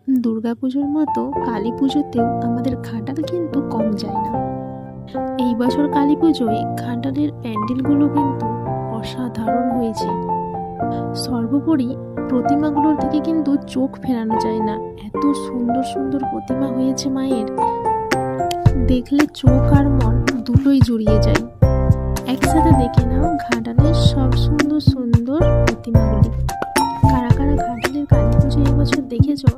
দুর্গাপুজোর মতো কালী পুজোতেও আমাদের ঘাটাল কিন্তু কম যায় না। এই বছর কালী পুজোয় ঘাটালের প্যান্ডেলগুলো কিন্তু অসাধারণ হয়েছে। সর্বোপরি প্রতিমাগুলোর থেকে কিন্তু চোখ ফেরানো যায় না, এত সুন্দর সুন্দর প্রতিমা হয়েছে মায়ের, দেখলে চোখ আর মন দুটোই জুড়িয়ে যায়। একসাথে দেখে নাও ঘাটালের সব সুন্দর সুন্দর প্রতিমাগুলি। কারা কারা ঘাটালের কালী পুজো এবছর দেখেছো